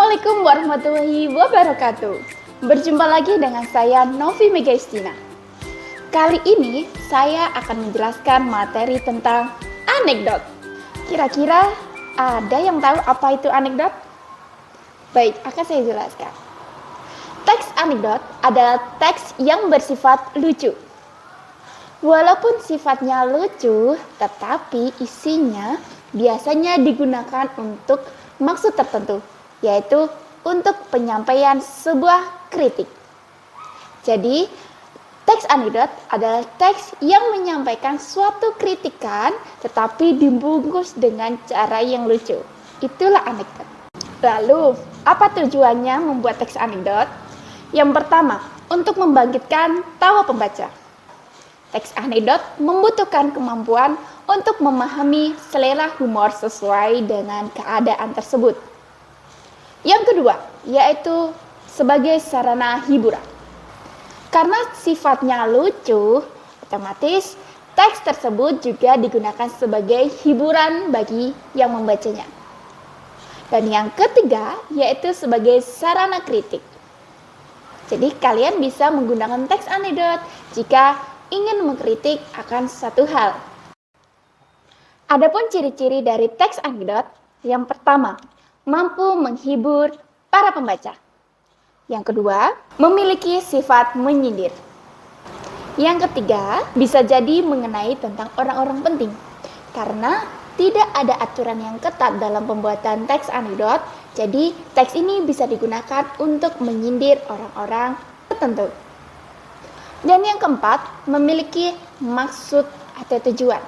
Assalamualaikum warahmatullahi wabarakatuh. Berjumpa lagi dengan saya Novi Megaistina. Kali ini saya akan menjelaskan materi tentang anekdot. Kira-kira ada yang tahu apa itu anekdot? Baik, akan saya jelaskan. Teks anekdot adalah teks yang bersifat lucu. Walaupun sifatnya lucu, tetapi isinya biasanya digunakan untuk maksud tertentu, yaitu untuk penyampaian sebuah kritik. Jadi, teks anekdot adalah teks yang menyampaikan suatu kritikan tetapi dibungkus dengan cara yang lucu. Itulah anekdot. Lalu, apa tujuannya membuat teks anekdot? Yang pertama, untuk membangkitkan tawa pembaca. Teks anekdot membutuhkan kemampuan untuk memahami selera humor sesuai dengan keadaan tersebut. Yang kedua, yaitu sebagai sarana hiburan. Karena sifatnya lucu, otomatis teks tersebut juga digunakan sebagai hiburan bagi yang membacanya. Dan yang ketiga, yaitu sebagai sarana kritik. Jadi kalian bisa menggunakan teks anekdot jika ingin mengkritik akan satu hal. Adapun ciri-ciri dari teks anekdot, yang pertama, mampu menghibur para pembaca. Yang kedua, memiliki sifat menyindir. Yang ketiga, bisa jadi mengenai tentang orang-orang penting. Karena tidak ada aturan yang ketat dalam pembuatan teks anekdot, jadi teks ini bisa digunakan untuk menyindir orang-orang tertentu. Dan yang keempat, memiliki maksud atau tujuan.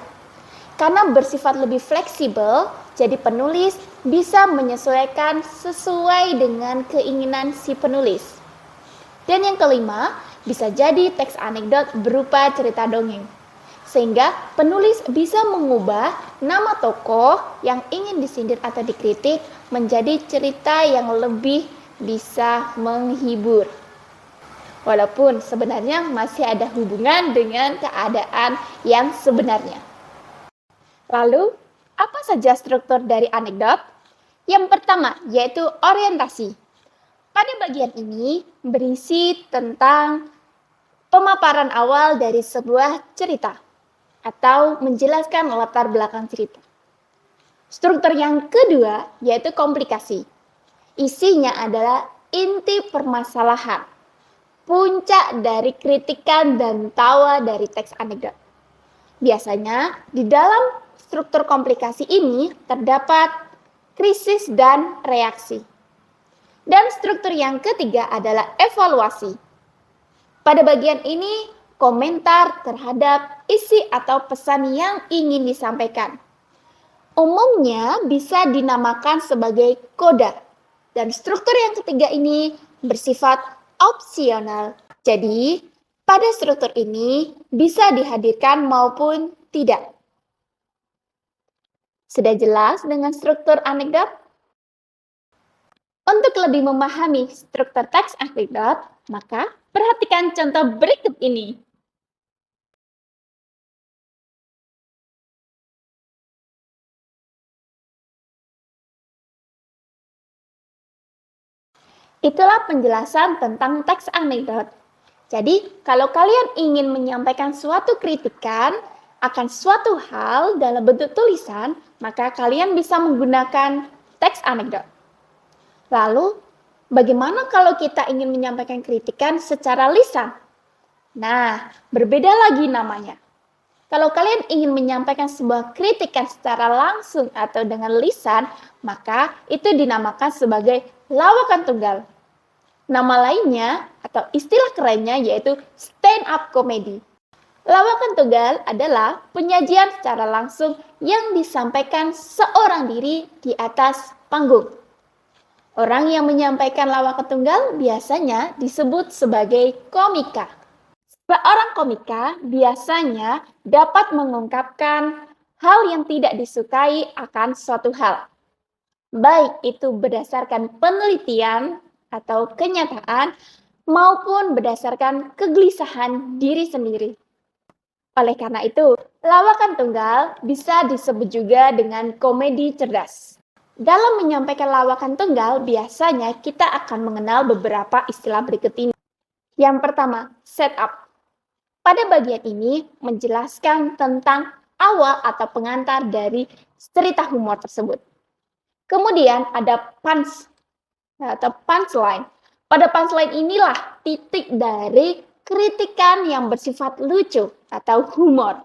Karena bersifat lebih fleksibel, jadi penulis bisa menyesuaikan sesuai dengan keinginan si penulis. Dan yang kelima, bisa jadi teks anekdot berupa cerita dongeng. Sehingga penulis bisa mengubah nama tokoh yang ingin disindir atau dikritik menjadi cerita yang lebih bisa menghibur. Walaupun sebenarnya masih ada hubungan dengan keadaan yang sebenarnya. Lalu, apa saja struktur dari anekdot? Yang pertama, yaitu orientasi. Pada bagian ini berisi tentang pemaparan awal dari sebuah cerita atau menjelaskan latar belakang cerita. Struktur yang kedua, yaitu komplikasi. Isinya adalah inti permasalahan, puncak dari kritikan dan tawa dari teks anekdot. Biasanya di dalam struktur komplikasi ini terdapat krisis dan reaksi. Dan struktur yang ketiga adalah evaluasi. Pada bagian ini komentar terhadap isi atau pesan yang ingin disampaikan. Umumnya bisa dinamakan sebagai koda. Dan struktur yang ketiga ini bersifat opsional. Jadi, pada struktur ini bisa dihadirkan maupun tidak. Sudah jelas dengan struktur anekdot? Untuk lebih memahami struktur teks anekdot, maka perhatikan contoh berikut ini. Itulah penjelasan tentang teks anekdot. Jadi, kalau kalian ingin menyampaikan suatu kritikan akan suatu hal dalam bentuk tulisan, maka kalian bisa menggunakan teks anekdot. Lalu, bagaimana kalau kita ingin menyampaikan kritikan secara lisan? Nah, berbeda lagi namanya. Kalau kalian ingin menyampaikan sebuah kritikan secara langsung atau dengan lisan, maka itu dinamakan sebagai lawakan tunggal. Nama lainnya atau istilah kerennya yaitu stand up comedy. Lawakan tunggal adalah penyajian secara langsung yang disampaikan seorang diri di atas panggung. Orang yang menyampaikan lawakan tunggal biasanya disebut sebagai komika. Seorang komika biasanya dapat mengungkapkan hal yang tidak disukai akan suatu hal. Baik itu berdasarkan penelitian atau kenyataan maupun berdasarkan kegelisahan diri sendiri. Oleh karena itu, lawakan tunggal bisa disebut juga dengan komedi cerdas. Dalam menyampaikan lawakan tunggal, biasanya kita akan mengenal beberapa istilah berikut ini. Yang pertama, setup. Pada bagian ini menjelaskan tentang awal atau pengantar dari cerita humor tersebut. Kemudian ada punch atau punchline. Pada punchline inilah titik dari kritikan yang bersifat lucu atau humor.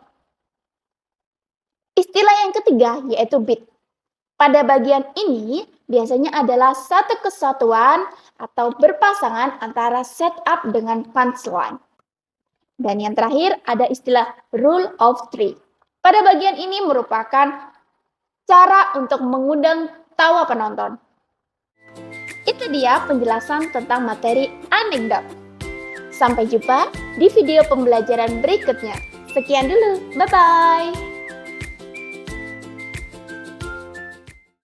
Istilah yang ketiga yaitu beat. Pada bagian ini biasanya adalah satu kesatuan atau berpasangan antara setup dengan punchline. Dan yang terakhir ada istilah rule of three. Pada bagian ini merupakan cara untuk mengundang tawa penonton. Itu dia penjelasan tentang materi anekdot. Sampai jumpa di video pembelajaran berikutnya. Sekian dulu, bye-bye.